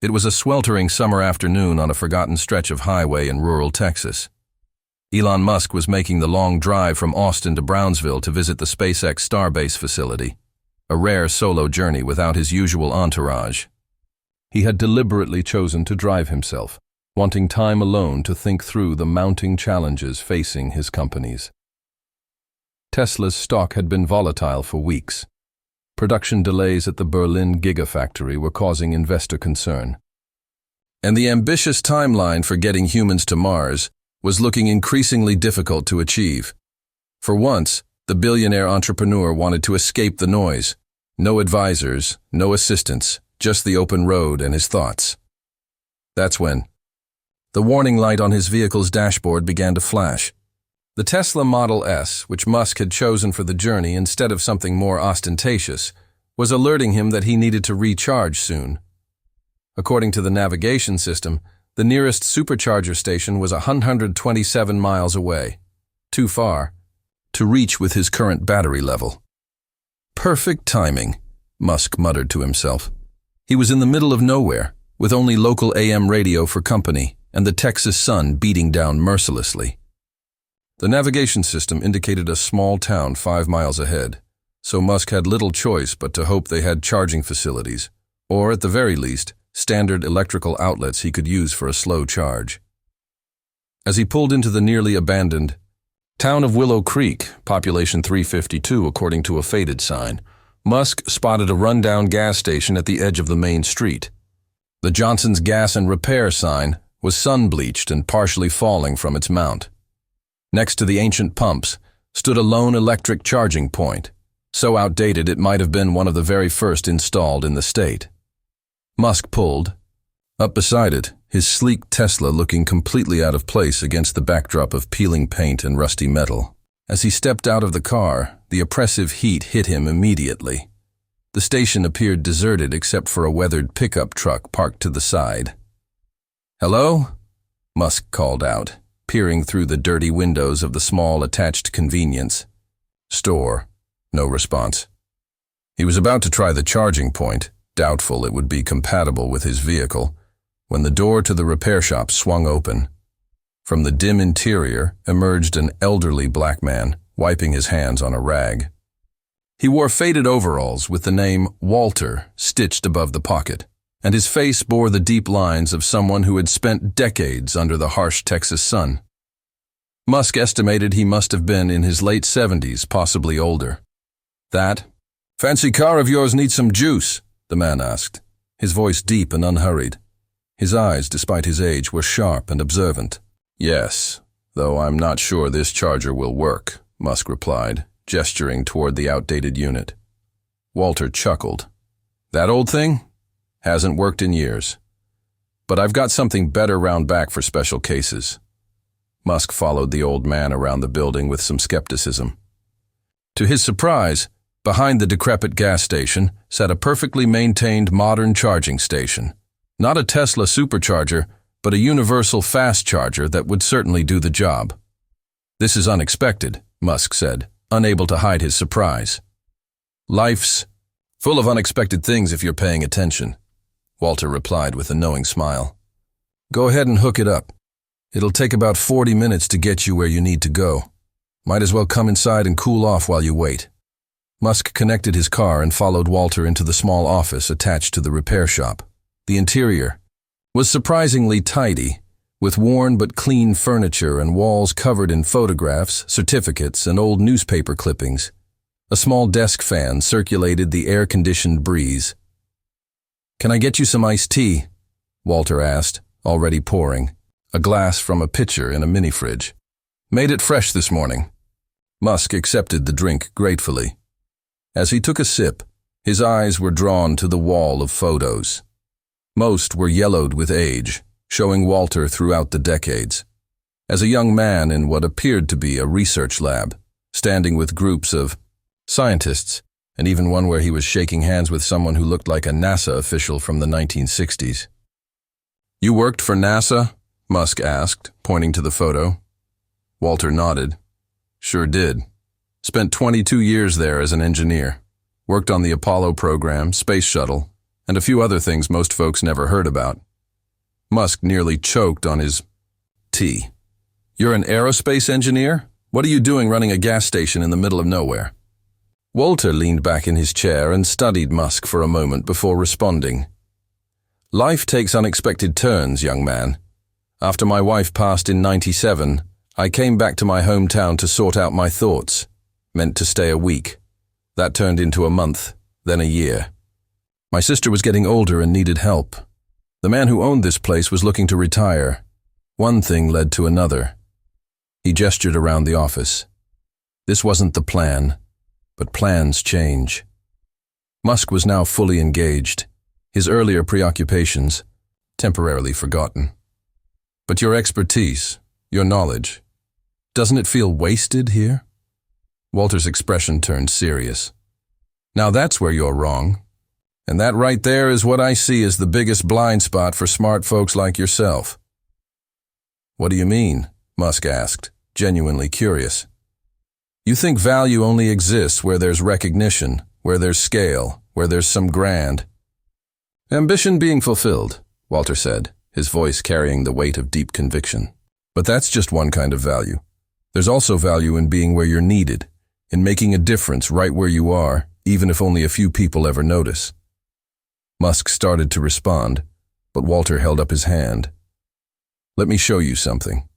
It was a sweltering summer afternoon on a forgotten stretch of highway in rural Texas. Elon Musk was making the long drive from Austin to Brownsville to visit the SpaceX Starbase facility, a rare solo journey without his usual entourage. He had deliberately chosen to drive himself, wanting time alone to think through the mounting challenges facing his companies. Tesla's stock had been volatile for weeks. Production delays at the Berlin Gigafactory were causing investor concern. And the ambitious timeline for getting humans to Mars was looking increasingly difficult to achieve. For once, the billionaire entrepreneur wanted to escape the noise. No advisors, no assistants, just the open road and his thoughts. That's when the warning light on his vehicle's dashboard began to flash. The Tesla Model S, which Musk had chosen for the journey instead of something more ostentatious, was alerting him that he needed to recharge soon. According to the navigation system, the nearest Supercharger station was 127 miles away. Too far to reach with his current battery level. Perfect timing, Musk muttered to himself. He was in the middle of nowhere, with only local AM radio for company and the Texas sun beating down mercilessly. The navigation system indicated a small town 5 miles ahead, so Musk had little choice but to hope they had charging facilities, or at the very least, standard electrical outlets he could use for a slow charge. As he pulled into the nearly abandoned town of Willow Creek, population 352 according to a faded sign, Musk spotted a rundown gas station at the edge of the main street. The Johnson's Gas and Repair sign was sun-bleached and partially falling from its mount. Next to the ancient pumps stood a lone electric charging point, so outdated it might have been one of the very first installed in the state. Musk pulled up beside it, his sleek Tesla looking completely out of place against the backdrop of peeling paint and rusty metal. As he stepped out of the car, the oppressive heat hit him immediately. The station appeared deserted except for a weathered pickup truck parked to the side. "Hello?" Musk called out, peering through the dirty windows of the small attached convenience store. No response. He was about to try the charging point, doubtful it would be compatible with his vehicle, when the door to the repair shop swung open. From the dim interior emerged an elderly black man, wiping his hands on a rag. He wore faded overalls with the name Walter stitched above the pocket, and his face bore the deep lines of someone who had spent decades under the harsh Texas sun. Musk estimated he must have been in his late 70s, possibly older. "That fancy car of yours needs some juice?" the man asked, his voice deep and unhurried. His eyes, despite his age, were sharp and observant. "Yes, though I'm not sure this charger will work," Musk replied, gesturing toward the outdated unit. Walter chuckled. "That old thing? Hasn't worked in years. But I've got something better round back for special cases." Musk followed the old man around the building with some skepticism. To his surprise, behind the decrepit gas station sat a perfectly maintained modern charging station. Not a Tesla Supercharger, but a universal fast charger that would certainly do the job. "This is unexpected," Musk said, unable to hide his surprise. "Life's full of unexpected things if you're paying attention," Walter replied with a knowing smile. "Go ahead and hook it up. It'll take about 40 minutes to get you where you need to go. Might as well come inside and cool off while you wait." Musk connected his car and followed Walter into the small office attached to the repair shop. The interior was surprisingly tidy, with worn but clean furniture and walls covered in photographs, certificates, and old newspaper clippings. A small desk fan circulated the air-conditioned breeze. "Can I get you some iced tea?" Walter asked, already pouring, a glass from a pitcher in a mini-fridge. "Made it fresh this morning." Musk accepted the drink gratefully. As he took a sip, his eyes were drawn to the wall of photos. Most were yellowed with age, showing Walter throughout the decades. As a young man in what appeared to be a research lab, standing with groups of scientists, and even one where he was shaking hands with someone who looked like a NASA official from the 1960s. "You worked for NASA?" Musk asked, pointing to the photo. Walter nodded. "Sure did. Spent 22 years there as an engineer. Worked on the Apollo program, Space Shuttle, and a few other things most folks never heard about. Musk nearly choked on his tea. You're an aerospace engineer? What are you doing running a gas station in the middle of nowhere? Walter leaned back in his chair and studied Musk for a moment before responding. Life takes unexpected turns, young man. After my wife passed in '97, I came back to my hometown to sort out my thoughts. Meant to stay a week. That turned into a month, then a year. My sister was getting older and needed help. The man who owned this place was looking to retire. One thing led to another. He gestured around the office. This wasn't the plan, but plans change. Musk was now fully engaged, his earlier preoccupations temporarily forgotten. But your expertise, your knowledge, doesn't it feel wasted here? Walter's expression turned serious. Now that's where you're wrong. And that right there is what I see as the biggest blind spot for smart folks like yourself. What do you mean? Musk asked, genuinely curious. You think value only exists where there's recognition, where there's scale, where there's some grand. Ambition being fulfilled, Walter said, his voice carrying the weight of deep conviction. But that's just one kind of value. There's also value in being where you're needed, in making a difference right where you are, even if only a few people ever notice. Musk started to respond, but Walter held up his hand. Let me show you something.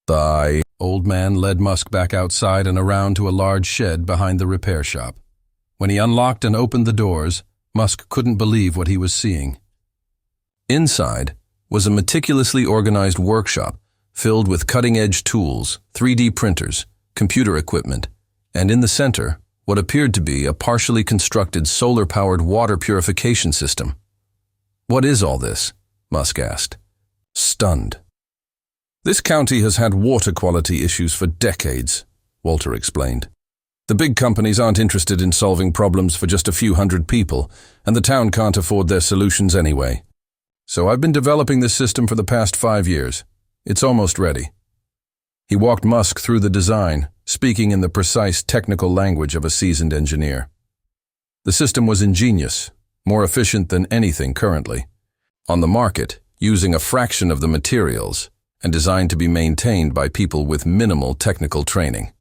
The old man led Musk back outside and around to a large shed behind the repair shop. When he unlocked and opened the doors, Musk couldn't believe what he was seeing. Inside was a meticulously organized workshop filled with cutting-edge tools, 3D printers, computer equipment, and in the center, what appeared to be a partially constructed solar-powered water purification system. What is all this? Musk asked, stunned. This county has had water quality issues for decades, Walter explained. The big companies aren't interested in solving problems for just a few hundred people, and the town can't afford their solutions anyway. So I've been developing this system for the past 5 years. It's almost ready. He walked Musk through the design, speaking in the precise technical language of a seasoned engineer. The system was ingenious, more efficient than anything currently. On the market, using a fraction of the materials, and designed to be maintained by people with minimal technical training.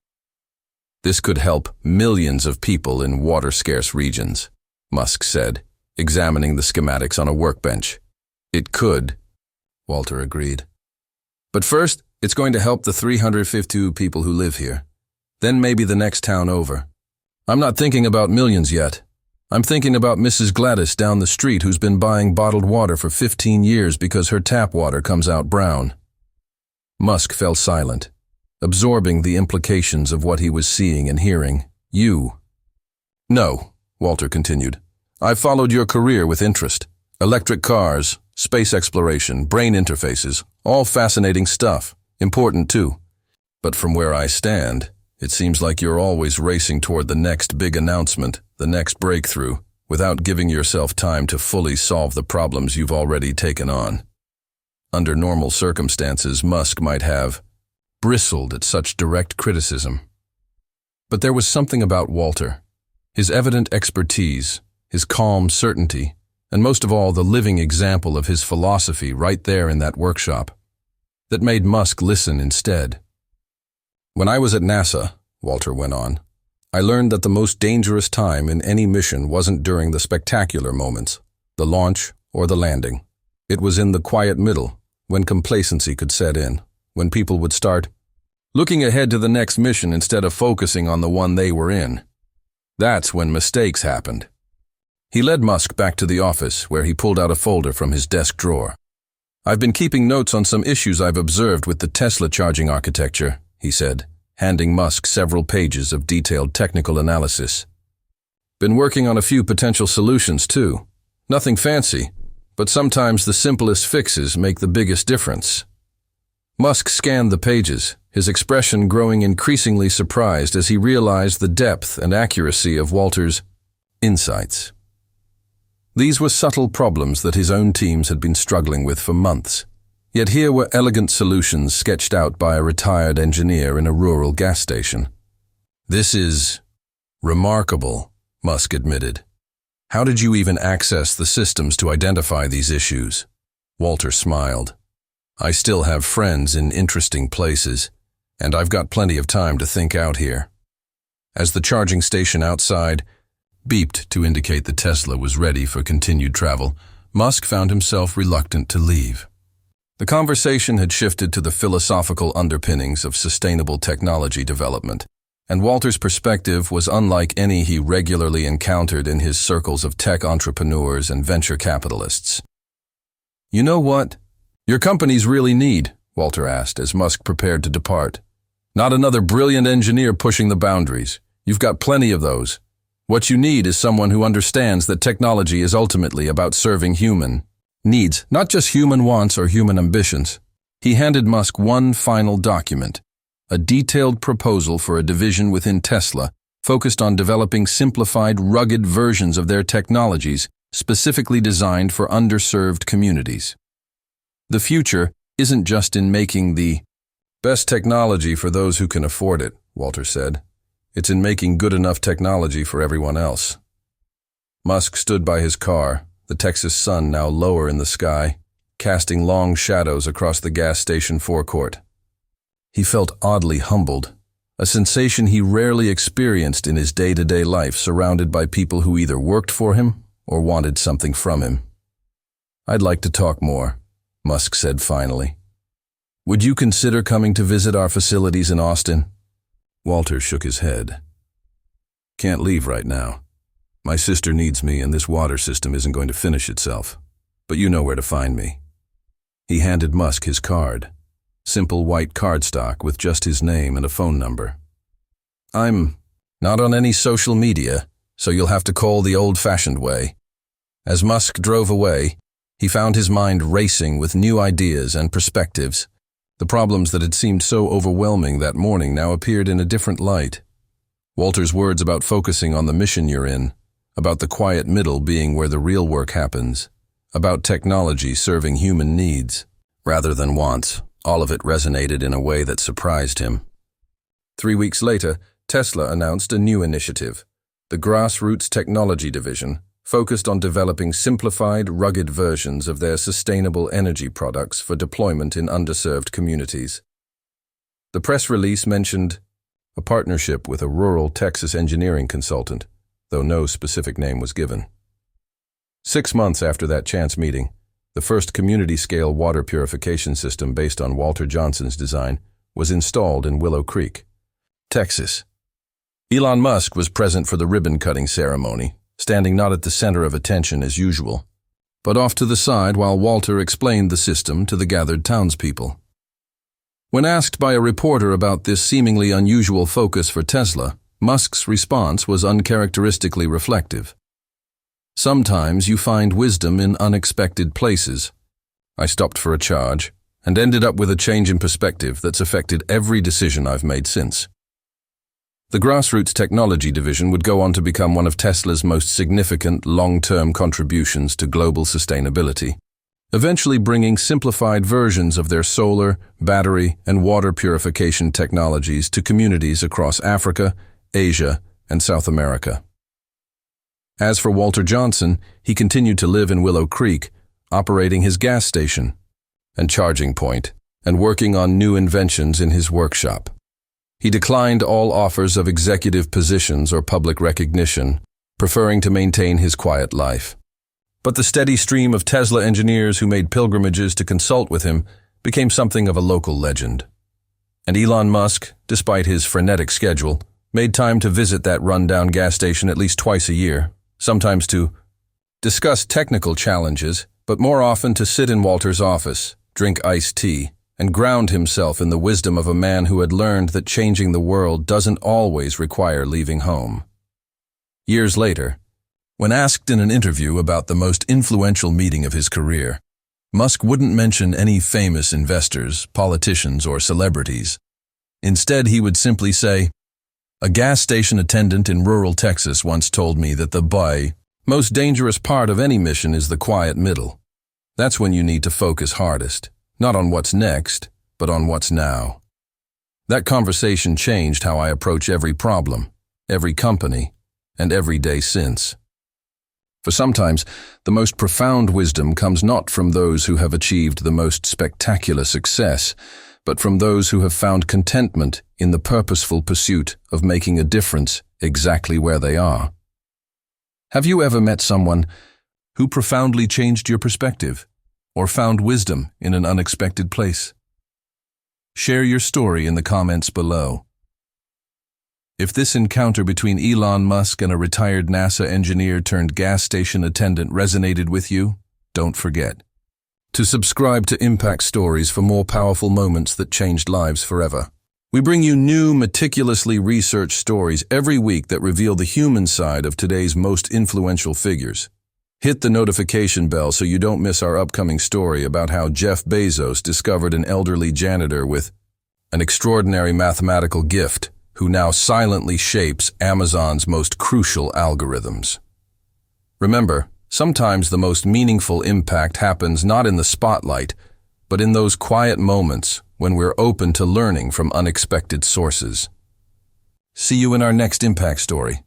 This could help millions of people in water-scarce regions, Musk said, examining the schematics on a workbench. It could, Walter agreed. But first, it's going to help the 352 people who live here. Then maybe the next town over. I'm not thinking about millions yet. I'm thinking about Mrs. Gladys down the street who's been buying bottled water for 15 years because her tap water comes out brown. Musk fell silent, absorbing the implications of what he was seeing and hearing. You. No, Walter continued. I've followed your career with interest. Electric cars, space exploration, brain interfaces, all fascinating stuff. Important too. But from where I stand, it seems like you're always racing toward the next big announcement, the next breakthrough, without giving yourself time to fully solve the problems you've already taken on. Under normal circumstances, Musk might have bristled at such direct criticism. But there was something about Walter, his evident expertise, his calm certainty, and most of all the living example of his philosophy right there in that workshop, that made Musk listen instead. When I was at NASA, Walter went on, I learned that the most dangerous time in any mission wasn't during the spectacular moments, the launch or the landing. It was in the quiet middle, when complacency could set in, when people would start looking ahead to the next mission instead of focusing on the one they were in. That's when mistakes happened. He led Musk back to the office, where he pulled out a folder from his desk drawer. I've been keeping notes on some issues I've observed with the Tesla charging architecture, he said, handing Musk several pages of detailed technical analysis. Been working on a few potential solutions too. Nothing fancy, but sometimes the simplest fixes make the biggest difference. Musk scanned the pages, his expression growing increasingly surprised as he realized the depth and accuracy of Walter's insights. These were subtle problems that his own teams had been struggling with for months, yet here were elegant solutions sketched out by a retired engineer in a rural gas station. This is remarkable, Musk admitted. How did you even access the systems to identify these issues? Walter smiled. I still have friends in interesting places, and I've got plenty of time to think out here. As the charging station outside beeped to indicate the Tesla was ready for continued travel, Musk found himself reluctant to leave. The conversation had shifted to the philosophical underpinnings of sustainable technology development, and Walter's perspective was unlike any he regularly encountered in his circles of tech entrepreneurs and venture capitalists. You know what your companies really need? Walter asked as Musk prepared to depart. Not another brilliant engineer pushing the boundaries. You've got plenty of those. What you need is someone who understands that technology is ultimately about serving human needs, not just human wants or human ambitions. He handed Musk one final document, a detailed proposal for a division within Tesla focused on developing simplified, rugged versions of their technologies specifically designed for underserved communities. The future isn't just in making the best technology for those who can afford it, Walter said. It's in making good enough technology for everyone else. Musk stood by his car, the Texas sun now lower in the sky, casting long shadows across the gas station forecourt. He felt oddly humbled, a sensation he rarely experienced in his day-to-day life, surrounded by people who either worked for him or wanted something from him. I'd like to talk more, Musk said finally. Would you consider coming to visit our facilities in Austin? Walter shook his head. Can't leave right now. My sister needs me and this water system isn't going to finish itself. But you know where to find me. He handed Musk his card. Simple white cardstock with just his name and a phone number. I'm not on any social media, so you'll have to call the old-fashioned way. As Musk drove away, he found his mind racing with new ideas and perspectives. The problems that had seemed so overwhelming that morning now appeared in a different light. Walter's words about focusing on the mission you're in, about the quiet middle being where the real work happens, about technology serving human needs rather than wants, all of it resonated in a way that surprised him. 3 weeks later, Tesla announced a new initiative, the Grassroots Technology Division, focused on developing simplified, rugged versions of their sustainable energy products for deployment in underserved communities. The press release mentioned a partnership with a rural Texas engineering consultant, though no specific name was given. 6 months after that chance meeting, the first community-scale water purification system based on Walter Johnson's design was installed in Willow Creek, Texas. Elon Musk was present for the ribbon-cutting ceremony, standing not at the center of attention as usual, but off to the side while Walter explained the system to the gathered townspeople. When asked by a reporter about this seemingly unusual focus for Tesla, Musk's response was uncharacteristically reflective. Sometimes you find wisdom in unexpected places. I stopped for a charge and ended up with a change in perspective that's affected every decision I've made since. The Grassroots Technology Division would go on to become one of Tesla's most significant long-term contributions to global sustainability, eventually bringing simplified versions of their solar, battery, and water purification technologies to communities across Africa, Asia, and South America. As for Walter Johnson, he continued to live in Willow Creek, operating his gas station and charging point, and working on new inventions in his workshop. He declined all offers of executive positions or public recognition, preferring to maintain his quiet life. But the steady stream of Tesla engineers who made pilgrimages to consult with him became something of a local legend. And Elon Musk, despite his frenetic schedule, made time to visit that rundown gas station at least twice a year, sometimes to discuss technical challenges, but more often to sit in Walter's office, drink iced tea, and ground himself in the wisdom of a man who had learned that changing the world doesn't always require leaving home. Years later, when asked in an interview about the most influential meeting of his career, Musk wouldn't mention any famous investors, politicians, or celebrities. Instead, he would simply say, "A gas station attendant in rural Texas once told me that the most dangerous part of any mission is the quiet middle. That's when you need to focus hardest. Not on what's next, but on what's now." That conversation changed how I approach every problem, every company, and every day since. For sometimes, the most profound wisdom comes not from those who have achieved the most spectacular success, but from those who have found contentment in the purposeful pursuit of making a difference exactly where they are. Have you ever met someone who profoundly changed your perspective, or found wisdom in an unexpected place? Share your story in the comments below. If this encounter between Elon Musk and a retired NASA engineer turned gas station attendant resonated with you, don't forget to subscribe to Impact Stories for more powerful moments that changed lives forever. We bring you new, meticulously researched stories every week that reveal the human side of today's most influential figures. Hit the notification bell so you don't miss our upcoming story about how Jeff Bezos discovered an elderly janitor with an extraordinary mathematical gift who now silently shapes Amazon's most crucial algorithms. Remember, sometimes the most meaningful impact happens not in the spotlight, but in those quiet moments when we're open to learning from unexpected sources. See you in our next Impact Story.